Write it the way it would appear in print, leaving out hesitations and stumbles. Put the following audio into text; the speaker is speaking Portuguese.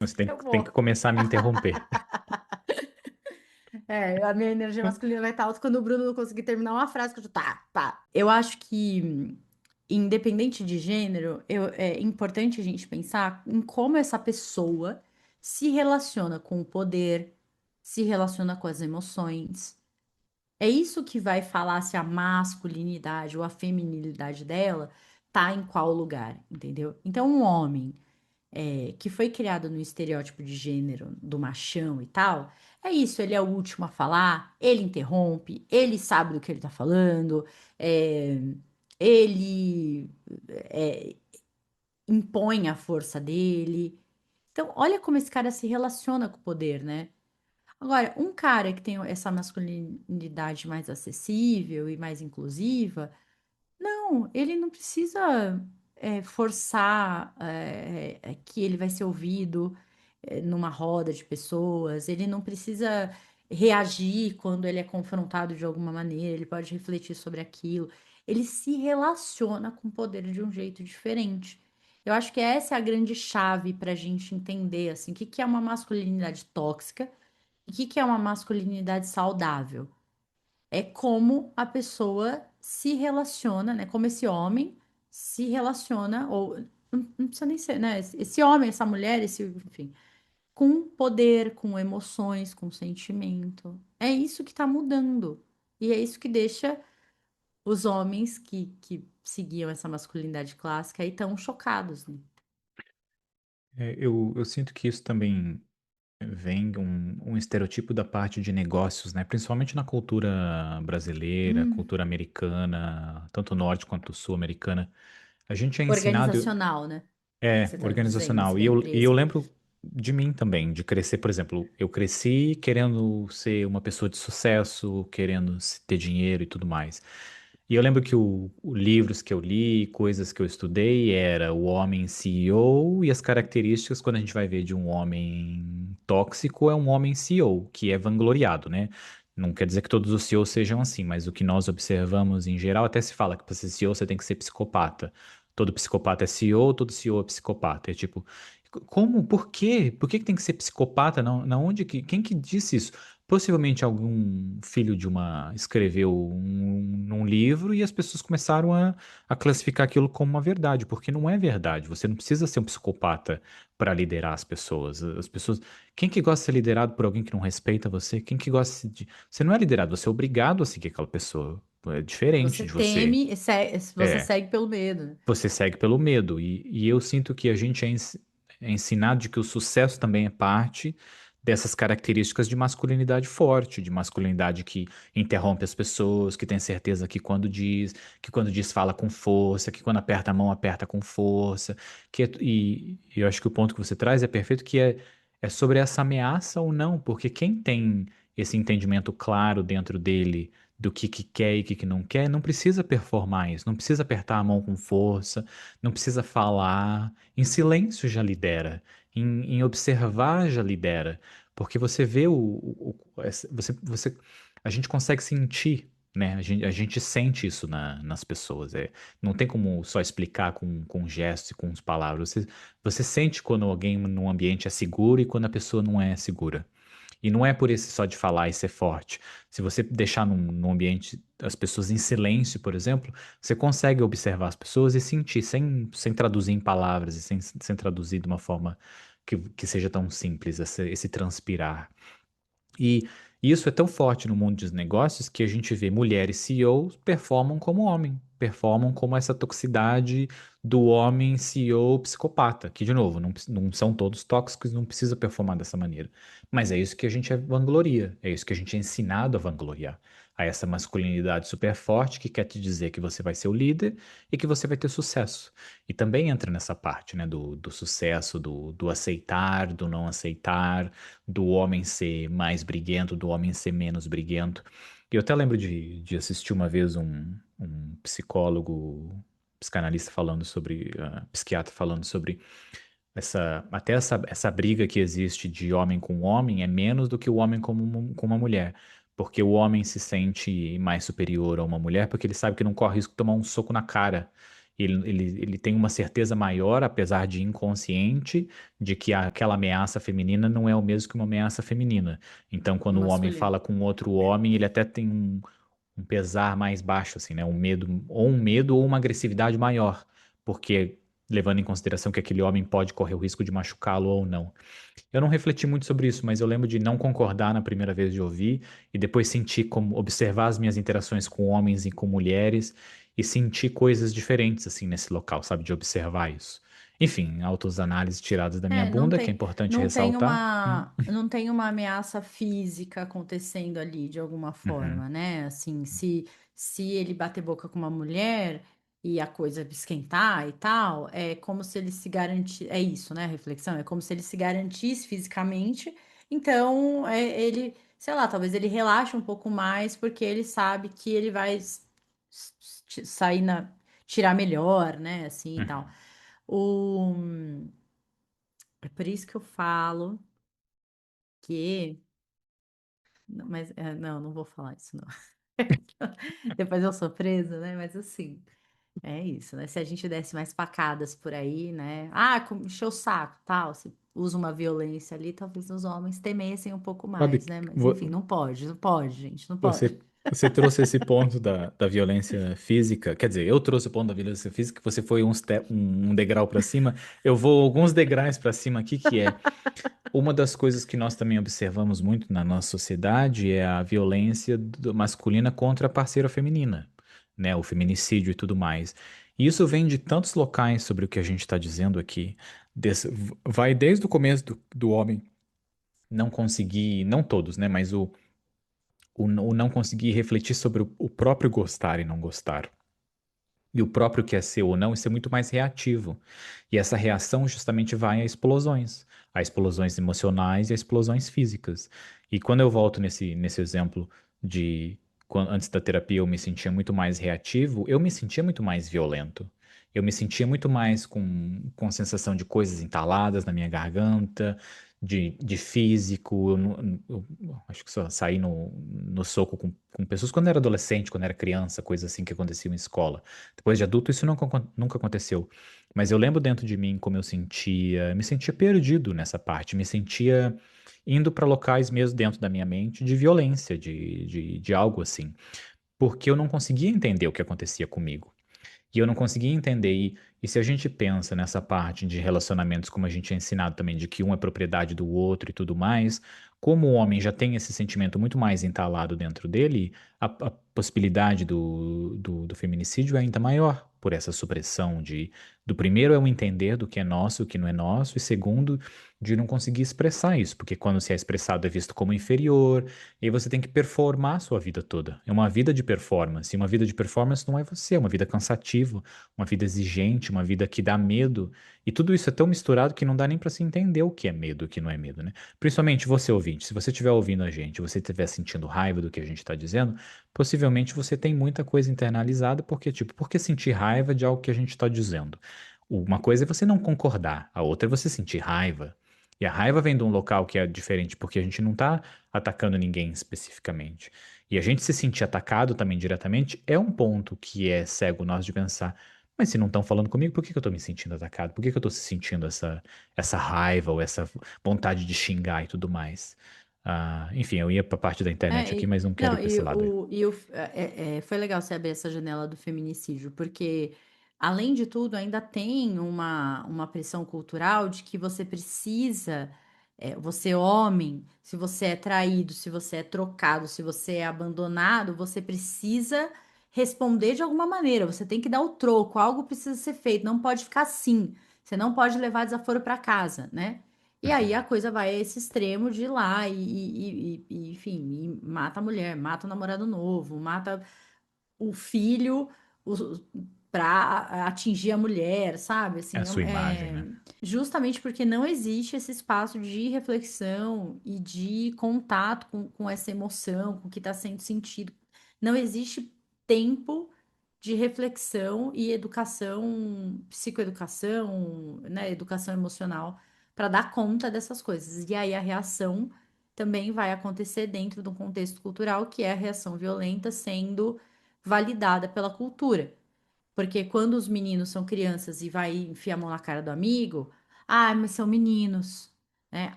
Você tem, Eu tem que vou. começar a me interromper. É, a minha energia masculina vai estar alta quando o Bruno não conseguir terminar uma frase que eu já tá, tá. Eu acho que, independente de gênero, é importante a gente pensar em como essa pessoa se relaciona com o poder, se relaciona com as emoções. É isso que vai falar se a masculinidade ou a feminilidade dela tá em qual lugar, entendeu? Então, um homem que foi criado no estereótipo de gênero do machão e tal, é isso, ele é o último a falar, ele interrompe, ele sabe do que ele tá falando, é, ele é, impõe a força dele. Então, olha como esse cara se relaciona com o poder, né? Agora, um cara que tem essa masculinidade mais acessível e mais inclusiva, não, ele não precisa forçar que ele vai ser ouvido numa roda de pessoas, ele não precisa reagir quando ele é confrontado de alguma maneira, ele pode refletir sobre aquilo. Ele se relaciona com o poder de um jeito diferente. Eu acho que essa é a grande chave para a gente entender assim, o que que é uma masculinidade tóxica e o que que é uma masculinidade saudável. É como a pessoa se relaciona, né? Como esse homem se relaciona, ou não precisa nem ser, né? Esse homem, essa mulher, enfim, com poder, com emoções, com sentimento. É isso que está mudando. E é isso que deixa os homens que seguiam essa masculinidade clássica aí tão chocados, né? Eu sinto que isso também vem um estereotipo da parte de negócios, né? Principalmente na cultura brasileira, Hum, cultura americana, tanto norte quanto sul-americana. A gente é ensinado, organizacional, né? é, Você está dizendo, assim, organizacional. da E eu empresa. lembro de mim também, de crescer, por exemplo, eu cresci querendo ser uma pessoa de sucesso, querendo ter dinheiro e tudo mais. E eu lembro que livros que eu li, coisas que eu estudei, era o homem CEO e as características, quando a gente vai ver de um homem tóxico, é um homem CEO, que é vangloriado, né? Não quer dizer que todos os CEOs sejam assim, mas o que nós observamos em geral, até se fala que para ser CEO você tem que ser psicopata. Todo psicopata é CEO, todo CEO é psicopata. É tipo, como? Por quê? Por que que tem que ser psicopata? Não, na onde que, quem que disse isso? Possivelmente algum filho de uma escreveu num livro e as pessoas começaram a classificar aquilo como uma verdade, porque não é verdade. Você não precisa ser um psicopata para liderar as pessoas. As pessoas, quem que gosta de ser liderado por alguém que não respeita você? Quem que gosta de, você não é liderado, você é obrigado a seguir aquela pessoa. É diferente Você de você. teme, você É, segue pelo medo, né? você segue pelo medo. E eu sinto que a gente é ensinado de que o sucesso também é parte dessas características de masculinidade forte, de masculinidade que interrompe as pessoas, que tem certeza que quando diz fala com força, que quando aperta a mão aperta com força, e eu acho que o ponto que você traz é perfeito, é sobre essa ameaça ou não, porque quem tem esse entendimento claro dentro dele do que quer e o que não quer, não precisa performar isso, não precisa apertar a mão com força, não precisa falar, em silêncio já lidera, em observar já lidera, porque você vê a gente consegue sentir, né? A gente sente isso nas pessoas, não tem como só explicar com gestos e com as palavras, você sente quando alguém num ambiente é seguro e quando a pessoa não é segura. E não é por esse só de falar e ser forte. Se você deixar num ambiente as pessoas em silêncio, por exemplo, você consegue observar as pessoas e sentir, sem traduzir em palavras e sem traduzir de uma forma que seja tão simples, esse transpirar. E isso é tão forte no mundo dos negócios que a gente vê mulheres CEOs performam como homem, performam como essa toxicidade do homem CEO psicopata, que, de novo, não são todos tóxicos, não precisa performar dessa maneira. Mas é isso que a gente vangloria, é isso que a gente é ensinado a vangloriar. A essa masculinidade super forte que quer te dizer que você vai ser o líder e que você vai ter sucesso. E também entra nessa parte, né, do sucesso, do aceitar, do não aceitar, do homem ser mais briguento, do homem ser menos briguento. E eu até lembro de assistir uma vez um psicólogo, psicanalista falando sobre, psiquiatra falando sobre essa briga que existe de homem com homem é menos do que o homem com uma mulher. Porque o homem se sente mais superior a uma mulher porque ele sabe que não corre risco de tomar um soco na cara. Ele tem uma certeza maior, apesar de inconsciente, de que aquela ameaça feminina não é o mesmo que uma ameaça feminina. Então, quando o homem Masculino. fala com outro homem, ele até tem um pesar mais baixo, assim, né? Um medo ou uma agressividade maior, porque levando em consideração que aquele homem pode correr o risco de machucá-lo ou não. Eu não refleti muito sobre isso, mas eu lembro de não concordar na primeira vez de ouvir e depois sentir como observar as minhas interações com homens e com mulheres e sentir coisas diferentes assim nesse local, sabe, de observar isso. Enfim, autoanálises tiradas da minha É, não bunda, que é tem, importante não tem ressaltar. uma ameaça física acontecendo ali de alguma Uhum, forma, né? Assim, se ele bater boca com uma mulher e a coisa esquentar e tal, é como se ele se garantisse, é isso, né? A reflexão, é como se ele se garantisse fisicamente. Então, ele, sei lá, talvez ele relaxe um pouco mais porque ele sabe que ele vai sair tirar melhor, né? Assim e tal. uhum. O É por isso que eu falo que. Mas não, não vou falar isso, não. Depois eu sou presa, né? Mas assim, é isso, né? Se a gente desse mais facadas por aí, né? Ah, encheu o saco, tal. Se usa uma violência ali, talvez os homens temessem um pouco Sabe, mais, né? Mas enfim, não pode, não pode, gente, não pode. você trouxe esse ponto da violência física. Quer dizer, eu trouxe o ponto da violência física, você foi um degrau para cima. Eu vou alguns degraus para cima aqui, que é uma das coisas que nós também observamos muito na nossa sociedade é a violência masculina contra a parceira feminina, né? O feminicídio e tudo mais. E isso vem de tantos locais sobre o que a gente está dizendo aqui. Vai desde o começo do homem não conseguir, não todos, né? Mas o não conseguir refletir sobre o próprio gostar e não gostar. E o próprio que é seu ou não, isso é muito mais reativo. E essa reação justamente vai a explosões emocionais e a explosões físicas. E quando eu volto nesse exemplo de antes da terapia eu me sentia muito mais reativo, eu me sentia muito mais violento. Eu me sentia muito mais com sensação de coisas entaladas na minha garganta, de físico. Eu acho que só saí no soco com pessoas quando era adolescente, quando era criança, coisa assim que acontecia em escola. Depois de adulto, isso nunca aconteceu. Mas eu lembro dentro de mim como eu sentia, me sentia perdido nessa parte, me sentia indo para locais mesmo dentro da minha mente de violência, de algo assim, porque eu não conseguia entender o que acontecia comigo. E eu não conseguia entender. E se a gente pensa nessa parte de relacionamentos, como a gente é ensinado também, de que um é propriedade do outro e tudo mais, como o homem já tem esse sentimento muito mais entalado dentro dele, a possibilidade do feminicídio é ainda maior, por essa supressão do primeiro é o entender do que é nosso e o que não é nosso, e segundo, de não conseguir expressar isso, porque quando se é expressado é visto como inferior, e aí você tem que performar a sua vida toda. É uma vida de performance. E uma vida de performance não é você, é uma vida cansativa, uma vida exigente, uma vida que dá medo. E tudo isso é tão misturado que não dá nem para se entender o que é medo e o que não é medo, né? Principalmente você ouvinte, se você estiver ouvindo a gente, você estiver sentindo raiva do que a gente está dizendo, possivelmente você tem muita coisa internalizada, porque, tipo, por que sentir raiva de algo que a gente está dizendo? Uma coisa é você não concordar, a outra é você sentir raiva. E a raiva vem de um local que é diferente, porque a gente não está atacando ninguém especificamente. E a gente se sentir atacado também diretamente é um ponto que é cego nosso de pensar. Mas se não estão falando comigo, por que que eu estou me sentindo atacado? Por que que eu estou sentindo essa raiva ou essa vontade de xingar e tudo mais? Enfim, eu ia para a parte da internet aqui, mas não quero ir Não, para esse lado aí. foi legal você abrir essa janela do feminicídio, porque, além de tudo, ainda tem uma pressão cultural de que você precisa, você homem, se você é traído, se você é trocado, se você é abandonado, você precisa responder de alguma maneira, você tem que dar o troco, algo precisa ser feito, não pode ficar assim, você não pode levar desaforo para casa, né? E aí a Uhum. coisa vai a esse extremo de ir lá enfim, e mata a mulher, mata o namorado novo, mata o filho para atingir a mulher, sabe? É a Assim, sua imagem, né? justamente porque não existe esse espaço de reflexão e de contato com essa emoção, com o que está sendo sentido. Não existe tempo de reflexão e educação, psicoeducação, né, educação emocional para dar conta dessas coisas. E aí a reação também vai acontecer dentro de um contexto cultural que é a reação violenta sendo validada pela cultura. Porque quando os meninos são crianças e vai enfiar a mão na cara do amigo, ah, mas são meninos, né?